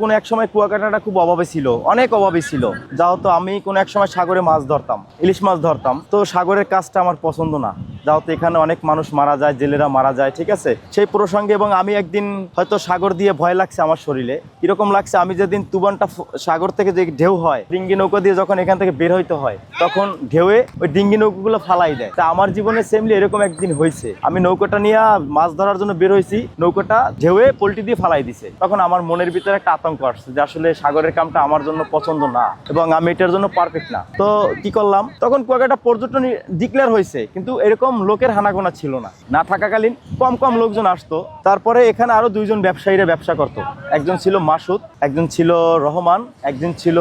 কোনো এক সময় কুয়াকাটাটা খুব অভাবে ছিল, অনেক অভাবে ছিল। যেহেতু আমি কোনো এক সময় সাগরে মাছ ধরতাম, ইলিশ মাছ ধরতাম, তো সাগরের কাজটা আমার পছন্দ না। যেহেতু এখানে অনেক মানুষ মারা যায়, জেলেরা মারা যায়, ঠিক আছে, সেই প্রসঙ্গে। এবং আমি একদিন হয়তো সাগর দিয়ে ভয় লাগছে আমার শরীরে, কিরকম লাগছে, আমি যেদিন তুবানটা সাগর থেকে যে ঢেউ হয়, ডিঙ্গি নৌকা দিয়ে যখন এখান থেকে বের হইতে হয়, তখন ঢেউয়ে ওই ডিঙ্গি নৌকাগুলো ফালাই দেয়। তা আমার জীবনে সেমলি এরকম একদিন হয়েছে। আমি নৌকাটা নিয়ে মাছ ধরার জন্য বের হয়েছি, নৌকাটা ঢেউয়ে পোল্টি দিয়ে ফালাই দিছে। তখন আমার মনের ভিতরে একটা আতঙ্ক আসছে যে আসলে সাগরের কামটা আমার জন্য পছন্দ না এবং আমি এটার জন্য পারফেক্ট না। তো কি করলাম, তখন কুয়াকাটা পর্যটন ডিক্লেয়ার হয়েছে, কিন্তু এরকম লোকের হানাগোনা ছিল না। না থাকাকালীন কম কম লোকজন আসতো। তারপরে এখানে আরো দুইজন ব্যবসায়ীরা ব্যবসা করতো। একজন ছিল মাসুদ, একজন ছিল রহমান, একজন ছিল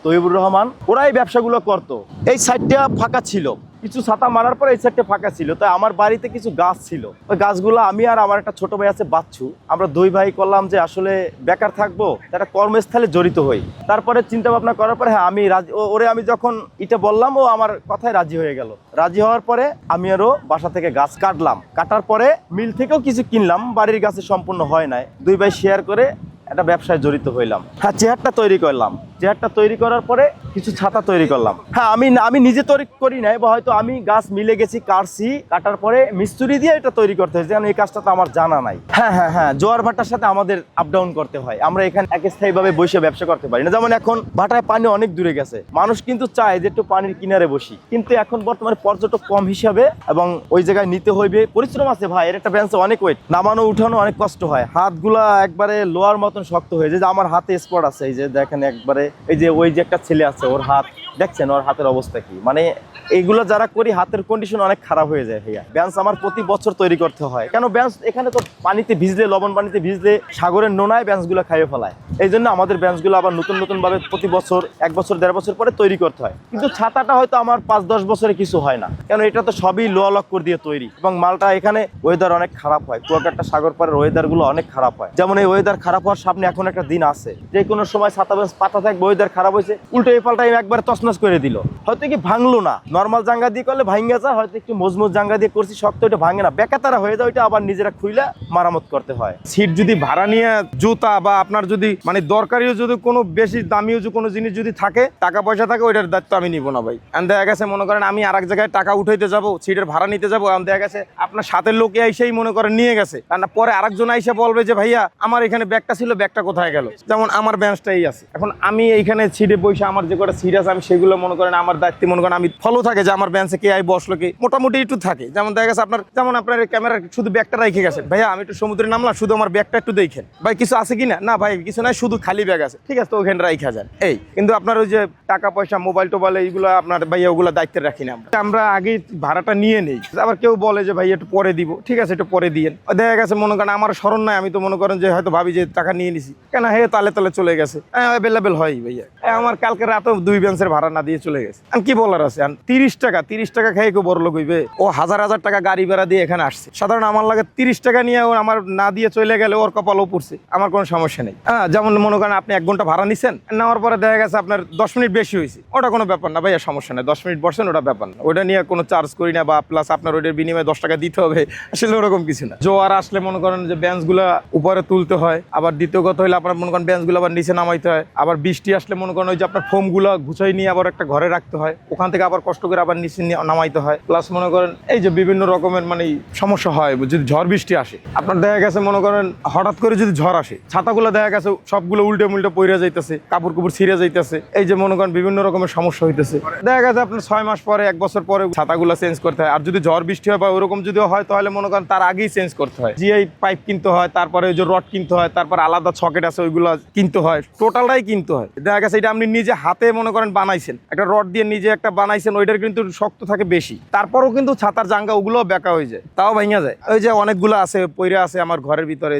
তৈবুর রহমান। ওরাই ব্যবসাগুলো করতো। এই সাইডটা ফাঁকা ছিল, কিছু ছাতা মারার পরে এই সাইডটা ফাঁকা ছিল। তাই আমার বাড়িতে কিছু গাছ ছিল, ওই গাছগুলো আমি আর আমার একটা ছোট ভাই আছে বাচ্চু, আমরা দুই ভাই করলাম যে আসলে বেকার থাকবো, একটা কর্মস্থলে জড়িত হই। তারপরে চিন্তা ভাবনা করার পরে হ্যাঁ আমি রাজি, ওরে আমি যখন এটা বললাম ও আমার কথায় রাজি হয়ে গেল। রাজি হওয়ার পরে আমি আরো বাসা থেকে গাছ কাটলাম। কাটার পরে মিল থেকেও কিছু কিনলাম, বাড়ির গাছে সম্পূর্ণ হয় নাই। দুই ভাই শেয়ার করে একটা ব্যবসায় জড়িত হইলাম। হ্যাঁ, চেয়ারটা তৈরি করলাম। চেয়ারটা তৈরি করার পরে কিছু ছাতা তৈরি করলাম। হ্যাঁ, আমি নিজে তৈরি করি নাই, বা হয়তো আমি গাছ মিলে গেছি, কাটছি, কাটার পরে মিস্ত্রি দিয়ে এটা তৈরি করতে হয়েছে, কারণ এই কাজটা তো আমার জানা নাই। হ্যাঁ, জোয়ার ভাটার সাথে আমাদের আপ ডাউন করতে হয়। আমরা এখানে একস্থায়ী ভাবে বসে ব্যবসা করতে পারি না। যেমন এখন ভাটায় পানি অনেক দূরে গেছে, মানুষ কিন্তু চায় যে একটু পানির কিনারে বসি, কিন্তু এখন বর্তমানে পর্যটক কম হিসাবে এবং ওই জায়গায় নিতে হইবে, পরিশ্রম আছে ভাই। এর একটা বেঞ্চে অনেক ওয়েট, নামানো উঠানো অনেক কষ্ট হয়, হাতগুলা একবারে লোহার মতন শক্ত হয়ে যায়। যে আমার হাতে স্পট আছে, এই যে দেখেন একবারে, এই যে ওই যে একটা ছেলে আছে, ওর হাত দেখছেন, ওর হাতের অবস্থা কি, মানে এইগুলো যারা করি হাতের কন্ডিশন অনেক খারাপ হয়ে যায় ভাইয়া। বেঞ্চ আমার প্রতি বছর তৈরি করতে হয়, কেন বেঞ্চ এখানে তো পানিতে ভিজলে, লবণ পানিতে ভিজলে সাগরের নোনায় বেঞ্চগুলো খাইয়ে ফেলায়। এই জন্য আমাদের বেঞ্চগুলো আবার নতুন নতুন ভাবে প্রতি বছর, এক বছর দেড় বছর পরে তৈরি করতে হয়। কিন্তু ছাতাটা হয়তো আমার 5-10 বছরে কিছু হয় না, কেন এটা তো সবই লোহা লক্কর দিয়ে তৈরি। এবং মালটা এখানে ওয়েদার অনেক খারাপ হয়, কুয়াকাটা সাগর পাড়ের ওয়েদার গুলো অনেক খারাপ হয়। যেমন এই ওয়েদার খারাপ হওয়ার সামনে এখন একটা দিন আছে, যে কোনো সময় ছাতা বেঞ্চ পাতা থাকবে, ওয়েদার খারাপ হয়েছে, উল্টো এই পাল্টা একবার তছনছ করে দিল। হয়তো কি ভাঙলো না, নর্মাল জাঙ্গা দিয়ে করলে ভাঙ্গা যায়, হয়তো একটু মজবুত জাঙ্গা দিয়ে করছি, শক্ত, ওইটা ভাঙে না, বেকাতারা হয়ে যায়, ওইটা আবার নিজেরা খুইলা মারামত করতে হয়। সিট যদি ভাড়া নিয়ে জুতা বা আপনার যদি মানে দরকারিও যদি কোনো বেশি দামিও যে কোনো জিনিস যদি থাকে, টাকা পয়সা থাকে, ওইটার দায়িত্ব আমি নিব না ভাই। দেখা গেছে মনে করেন আমি আর এক জায়গায় টাকা উঠাইতে যাবো, সিটের ভাড়া নিতে যাবো, দেখা গেছে আপনার সাথের লোকে আইসেই মনে করেন নিয়ে গেছে, কারণ পরে আরেকজন আইসা বলবে যে ভাইয়া আমার এখানে ব্যাগটা ছিল, ব্যাগটা কোথায় গেল। যেমন আমার বেঞ্চটাই আছে, এখন আমি এইখানে সিটে বসে আমার যে কটা সিট আছে আমি সেগুলো মনে করেন আমার দায়িত্বে মনে করেন আমি ফলো থাকে যে আমার বেঞ্চে কে আই বসলো কি, মোটামুটি একটু থাকে। যেমন দেখা গেছে আপনার, যেমন আপনার ক্যামেরার শুধু ব্যাগটা রেখে গেছেন, ভাইয়া আমি একটু সমুদ্রে নামলাম, শুধু আমার ব্যাগটা একটু দেখেন ভাই, কিছু আছে কিনা, না ভাই কিছু নাই, শুধু খালি ব্যাগ আছে, ঠিক আছে, তো ওখানে রাখা যান। এই কিন্তু আপনার ওই যে টাকা পয়সা, মোবাইল টোবাইল, এইগুলো আপনার ভাইয়া ওগুলো দায়িত্বে রাখি না আমরা আগে ভাড়াটা নিয়ে নেই। আবার কেউ বলে যে ভাই একটু পরে দিব, ঠিক আছে একটু পরে দিয়েন। দেখা গেছে মনে করেন আমার স্মরণ নাই, আমি তো মনে করেন যে হয়তো ভাবি যে টাকা নিয়ে নিছি, কেন হে তালে তালে চলে গেছে, অ্যাভেলেবেল হয় ভাইয়া। আমার কালকে রাতেও 2 বেঞ্চের ভাড়া না দিয়ে চলে গেছে। আর কি বলার আছে, 30 টাকা খেয়ে কেউ বড় লোক হইবে? ও হাজার টাকা গাড়ি ভাড়া দিয়ে এখানে আসছে। সাধারণ আমার লাগে 30 টাকা নিয়ে ও আমার না দিয়ে চলে গেলে ওর কপালও পড়ছে, আমার কোনো সমস্যা নেই। যেমন মনে করেন আপনি 1 ঘন্টা ভাড়া নিছেন, নেওয়ার পরে দেখা গেছে আপনার 10 মিনিট বেশি হয়েছে, ওটা কোনো ব্যাপার না ভাইয়া, সমস্যা নেই, 10 মিনিট বসছেন, ওটা ব্যাপার না, ওটা নিয়ে কোনো চার্জ করি না, বা প্লাস আপনার ওইটার বিনিময়ে 10 টাকা দিতে হবে, আসলে ওরকম কিছু না। জোয়ার আসলে মনে করেন যে বেঞ্চগুলো উপরে তুলতে হয়, আবার দ্বিতীয় কথা হইলে আপনার মনে করেন বেঞ্চগুলো আবার নিচে নামাইতে হয়, আবার বৃষ্টি আসলে মনে করেন ওই যে আপনার ফোমগুলো গুছাই নিয়ে আবার একটা ঘরে রাখতে হয়, ওখান থেকে আবার কষ্ট করে আবার নিচে নামাইতে হয়। প্লাস মনে করেন এই যে বিভিন্ন রকমের মানে সমস্যা হয় যদি ঝড় বৃষ্টি আসে। আপনার দেখা গেছে মনে করেন হঠাৎ করে যদি ঝড় আসে, ছাতাগুলো দেখা গেছে সবগুলো উল্টে মুল্টে পইরা যাইতেছে, কাপড় ছিঁড়ে যাইতেছে, এই যে মনে করেন বিভিন্ন রকমের সমস্যা হইতেছে। দেখা গেছে আপনার 6 মাস পরে, 1 বছর পরে ছাতাগুলো চেঞ্জ করতে হয়। আর যদি ঝড় বৃষ্টি হয় বা ওরকম যদি হয়, তাহলে মনে করেন তার আগেই চেঞ্জ করতে হয়, জিআই পাইপ কিনতে হয়, তারপরে ওই যে রড কিনতে হয়, তারপর আলাদা সকেট আছে ওইগুলো কিনতে হয়, টোটালটাই কিনতে হয়। দেখা গেছে এটা আপনি নিজে হাতে মনে করেন বানাইছেন, একটা রড দিয়ে নিজে একটা বানাইছেন, ওইটার কিন্তু শক্ত থাকে বেশি, তারপরও কিন্তু ছাতার জাঙ্গা ওগুলো বেঁকা হয়ে যায়, তাও ভেঙে যায়। ওই যে অনেকগুলো আছে পইরা আছে আমার ঘরের ভিতরে।